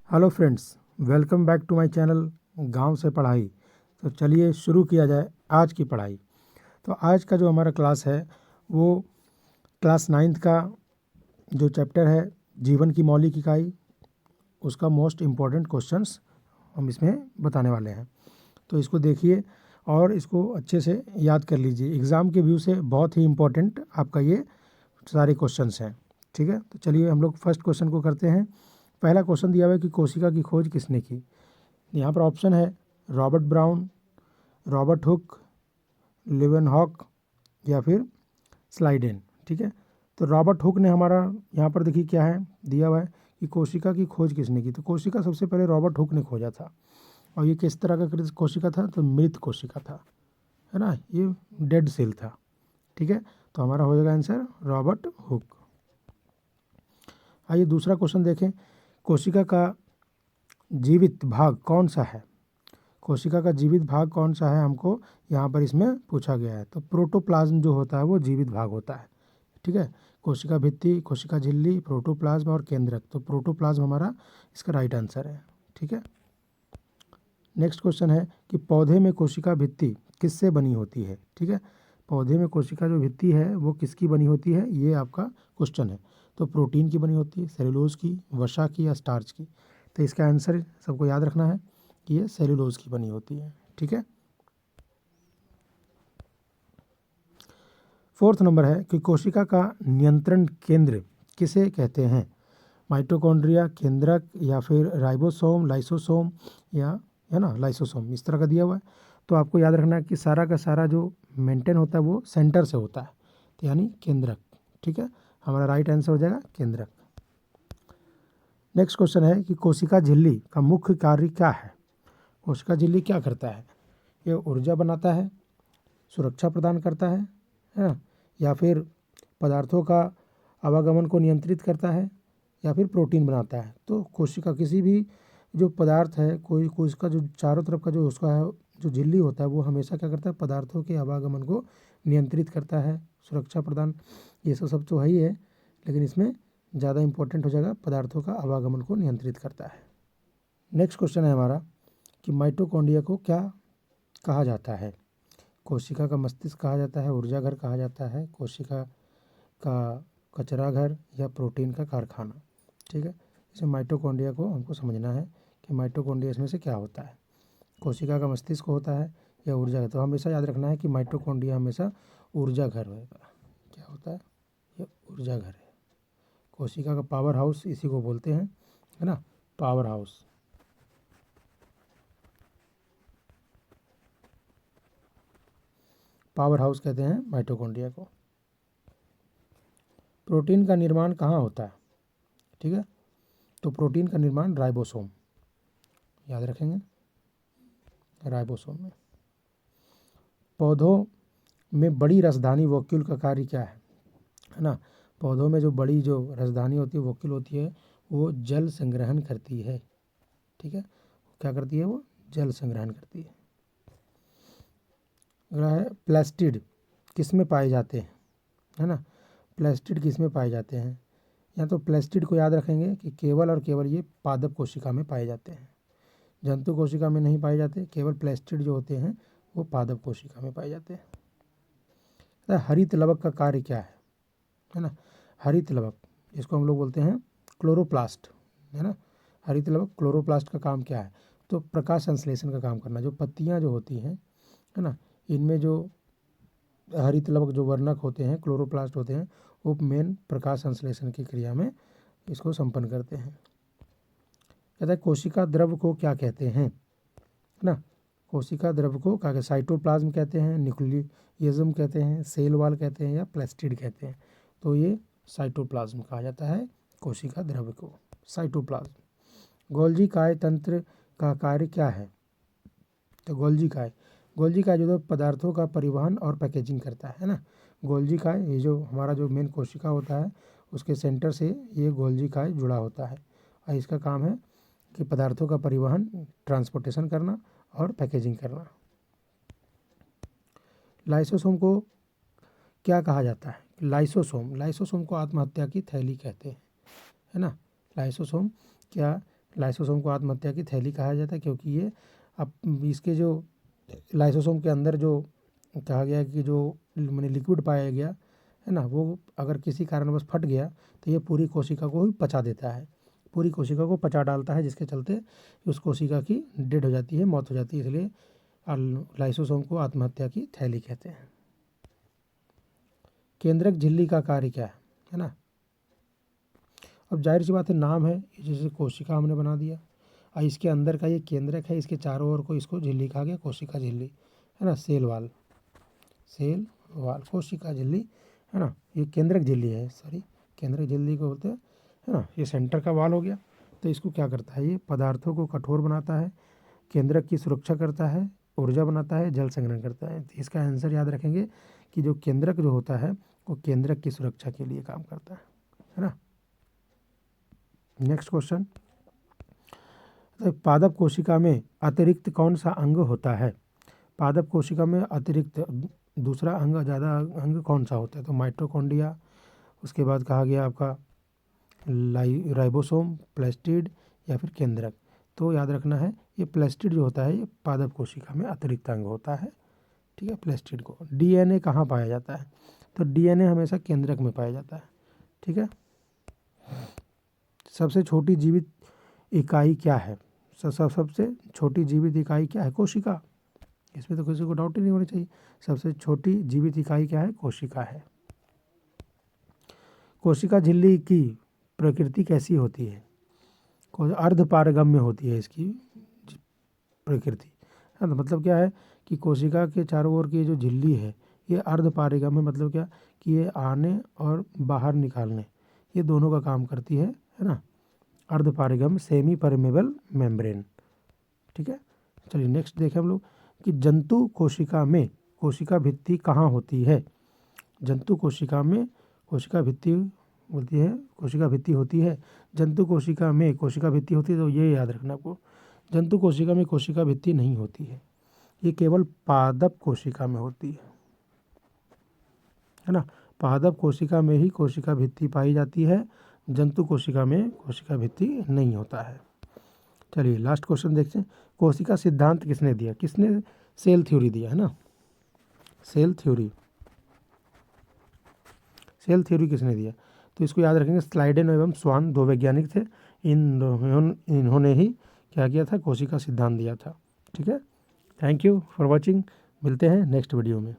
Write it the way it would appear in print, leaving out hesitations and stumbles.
Hello friends, welcome back to my channel गांव से पढ़ाई। तो चलिए शुरू किया जाए आज की पढ़ाई। तो आज का जो हमारा क्लास है वो क्लास 9th का जो चैप्टर है जीवन की मौलिक इकाई, उसका मोस्ट इम्पॉर्टेंट क्वेश्चंस हम इसमें बताने वाले हैं। तो इसको देखिए और इसको अच्छे से याद कर लीजिए। एग्ज़ाम के व्यू से बहुत ही इम्पोर्टेंट आपका ये सारे क्वेश्चंस हैं। ठीक है, तो चलिए हम लोग फर्स्ट क्वेश्चन को करते हैं। पहला क्वेश्चन दिया हुआ है कि कोशिका की खोज किसने की। यहाँ पर ऑप्शन है रॉबर्ट ब्राउन, रॉबर्ट हुक, लेवेनहॉक या फिर स्लाइडेन। ठीक है, तो रॉबर्ट हुक ने हमारा यहाँ पर देखिए क्या है दिया हुआ है कि कोशिका की खोज किसने की। तो कोशिका सबसे पहले रॉबर्ट हुक ने खोजा था। और ये किस तरह का कोशिका था, तो मृत कोशिका था, है ना, ये डेड सेल था। ठीक है, तो हमारा हो जाएगा आंसर रॉबर्ट हुक। आइए दूसरा क्वेश्चन देखें। कोशिका का जीवित भाग कौन सा है। कोशिका का जीवित भाग कौन सा है, हमको यहाँ पर इसमें पूछा गया है। तो प्रोटोप्लाज्म जो होता है वो जीवित भाग होता है। ठीक है, कोशिका भित्ति, कोशिका झिल्ली, प्रोटोप्लाज्म और केंद्रक। तो प्रोटोप्लाज्म हमारा इसका राइट आंसर है। ठीक है, नेक्स्ट क्वेश्चन है कि पौधे में कोशिका भित्ति किससे बनी होती है। ठीक है, पौधे में कोशिका जो भित्ति है वो किसकी बनी होती है, ये आपका क्वेश्चन है। तो प्रोटीन की बनी होती है, सेलुलोज की, वसा की या स्टार्च की। तो इसका आंसर सबको याद रखना है कि ये सेलुलोज की बनी होती है। ठीक है, फोर्थ नंबर है कि कोशिका का नियंत्रण केंद्र किसे कहते हैं। माइटोकॉन्ड्रिया, केंद्रक या फिर राइबोसोम, लाइसोसोम या है ना लाइसोसोम, इस तरह का दिया हुआ है। तो आपको याद रखना है कि सारा का सारा जो मेंटेन होता है वो सेंटर से होता है, तो यानी केंद्रक। ठीक है, हमारा राइट आंसर हो जाएगा केंद्रक। नेक्स्ट क्वेश्चन है कि कोशिका झिल्ली का मुख्य कार्य क्या है। कोशिका झिल्ली क्या करता है, ये ऊर्जा बनाता है, सुरक्षा प्रदान करता है ना, या फिर पदार्थों का आवागमन को नियंत्रित करता है, या फिर प्रोटीन बनाता है। तो कोशिका किसी भी जो पदार्थ है, कोई कोशिका जो चारों तरफ का जो उसका है जो झिल्ली होता है वो हमेशा क्या करता है, पदार्थों के आवागमन को नियंत्रित करता है, सुरक्षा प्रदान, ये सब तो है ही है, लेकिन इसमें ज़्यादा इंपॉर्टेंट हो जाएगा पदार्थों का आवागमन को नियंत्रित करता है। नेक्स्ट क्वेश्चन है हमारा कि माइटोकॉन्ड्रिया को क्या कहा जाता है। कोशिका का मस्तिष्क कहा जाता है, ऊर्जा घर कहा जाता है, कोशिका का कचरा घर या प्रोटीन का कारखाना। ठीक है, इसमें माइटोकॉन्ड्रिया को हमको समझना है कि माइटोकॉन्ड्रिया इसमें से क्या होता है, कोशिका का मस्तिष्क होता है या ऊर्जा घर। तो हमेशा याद रखना है कि माइटोकॉन्ड्रिया हमेशा ऊर्जा घर होगा। क्या होता है, ये ऊर्जा घर है। कोशिका का पावर हाउस इसी को बोलते हैं, है ना, पावर हाउस। पावर हाउस कहते हैं माइटोकॉन्ड्रिया को। प्रोटीन का निर्माण कहाँ होता है। ठीक है, तो प्रोटीन का निर्माण राइबोसोम, याद रखेंगे, राइबोसोम में। पौधों में बड़ी रसधानी वोक्यूल का कार्य क्या है ना। पौधों में जो बड़ी जो रसधानी होती है, वोक्यूल होती है, वो जल संग्रहण करती है। ठीक है, क्या करती है, वो जल संग्रहण करती है। अगला है प्लास्टिड किस में पाए जाते हैं, है ना, प्लास्टिड किस में पाए जाते हैं। या तो प्लास्टिड को याद रखेंगे कि केवल और केवल ये पादप कोशिका में पाए जाते हैं, जंतु कोशिका में नहीं पाए जाते। केवल प्लास्टिड जो होते हैं वो पादप कोशिका में पाए जाते हैं। हरित लवक का कार्य क्या है ना, हरित लवक इसको हम लोग बोलते हैं क्लोरोप्लास्ट, है ना। हरित लवक क्लोरोप्लास्ट का काम क्या है, तो प्रकाश संश्लेषण का काम करना। जो पत्तियां जो होती हैं, है ना, इनमें जो हरित लवक जो वर्णक होते हैं, क्लोरोप्लास्ट होते हैं, वो मेन प्रकाश संश्लेषण की क्रिया में इसको संपन्न करते हैं। कहता है कोशिका द्रव को क्या कहते हैं, है ना, कोशिका द्रव को क्या कहते हैं, साइटोप्लाज्म कहते हैं, न्यूक्लियज्म कहते हैं, सेल वॉल कहते हैं या प्लास्टिड कहते हैं। तो ये साइटोप्लाज्म कहा जाता है कोशिका द्रव को, साइटोप्लाज्म। गोल्जी काय तंत्र का कार्य क्या है, तो गोल्जी काय जो पदार्थों का परिवहन और पैकेजिंग करता है ना। गोल्जी काय ये जो हमारा जो मेन कोशिका होता है उसके सेंटर से ये गोल्जी काय जुड़ा होता है, और इसका काम है कि पदार्थों का परिवहन, ट्रांसपोर्टेशन करना और पैकेजिंग करना। लाइसोसोम को क्या कहा जाता है, लाइसोसोम को आत्महत्या की थैली कहते हैं, है ना। लाइसोसोम क्या लाइसोसोम को आत्महत्या की थैली कहा जाता है क्योंकि ये अब इसके जो लाइसोसोम के अंदर जो कहा गया कि जो मैंने लिक्विड पाया गया है ना, वो अगर किसी कारणवश फट गया तो ये पूरी कोशिका को ही पचा देता है, पूरी कोशिका को पचा डालता है, जिसके चलते उस कोशिका की डेड हो जाती है, मौत हो जाती है। इसलिए लाइसोसोम को आत्महत्या की थैली कहते हैं। केंद्रक झिल्ली का कार्य क्या है ना। अब जाहिर सी बात है, नाम है, जैसे कोशिका हमने बना दिया, और इसके अंदर का ये केंद्रक है, इसके चारों ओर को इसको झिल्ली कहा गया, कोशिका झिल्ली है ना, सेल वाल कोशिका झिल्ली है ना, ये केंद्रक झिल्ली है, सॉरी केंद्रक झिल्ली को बोलते हैं है ना। ये सेंटर का वाल हो गया। तो इसको क्या करता है, ये पदार्थों को कठोर बनाता है, केंद्रक की सुरक्षा करता है, ऊर्जा बनाता है, जल संग्रहण करता है। तो इसका आंसर याद रखेंगे कि जो केंद्रक जो होता है वो केंद्रक की सुरक्षा के लिए काम करता है ना। नेक्स्ट क्वेश्चन, पादप कोशिका में अतिरिक्त कौन सा अंग होता है। पादप कोशिका में अतिरिक्त दूसरा अंग, ज़्यादा अंग कौन सा होता है। तो माइटोकॉन्ड्रिया, उसके बाद कहा गया आपका राइबोसोम, प्लास्टिड या फिर केंद्रक। तो याद रखना है, ये प्लास्टिड जो होता है ये पादप कोशिका में अतिरिक्त अंग होता है, ठीक है। प्लास्टिड को डीएनए कहाँ पाया जाता है, तो डीएनए हमेशा केंद्रक में पाया जाता है, ठीक है। सबसे छोटी जीवित इकाई क्या है, सबसे छोटी जीवित इकाई क्या है, कोशिका। इसमें तो किसी को डाउट ही नहीं होनी चाहिए, सबसे छोटी जीवित इकाई क्या है, कोशिका है। कोशिका झिल्ली की प्रकृति कैसी होती है, अर्धपारगम्य होती है इसकी प्रकृति है। तो मतलब क्या है कि कोशिका के चारों ओर की जो झिल्ली है ये अर्धपारगम्य, मतलब क्या कि ये आने और बाहर निकालने, ये दोनों का काम करती है ना। अर्धपारगम्य, सेमी परमेबल मेम्ब्रेन, ठीक है। चलिए नेक्स्ट देखें हम लोग कि जंतु कोशिका में कोशिका भित्ति कहाँ होती है। जंतु कोशिका में कोशिका भित्ति बोलती है, कोशिका भित्ति होती है। जंतु कोशिका में कोशिका भित्ति होती है, तो ये याद रखना आपको, जंतु कोशिका में कोशिका भित्ति नहीं होती है, ये केवल पादप कोशिका में होती है ना। पादप कोशिका में ही कोशिका भित्ति पाई जाती है, जंतु कोशिका में कोशिका भित्ति नहीं होता है। चलिए लास्ट क्वेश्चन देखते हैं, कोशिका सिद्धांत किसने दिया, किसने सेल थ्योरी दिया है ना। सेल थ्योरी किसने दिया, तो इसको याद रखेंगे, स्लाइडेन एवं स्वान दो वैज्ञानिक थे, इन्होंने ही क्या किया था, कोशिका सिद्धांत दिया था, ठीक है। थैंक यू फॉर वॉचिंग, मिलते हैं नेक्स्ट वीडियो में।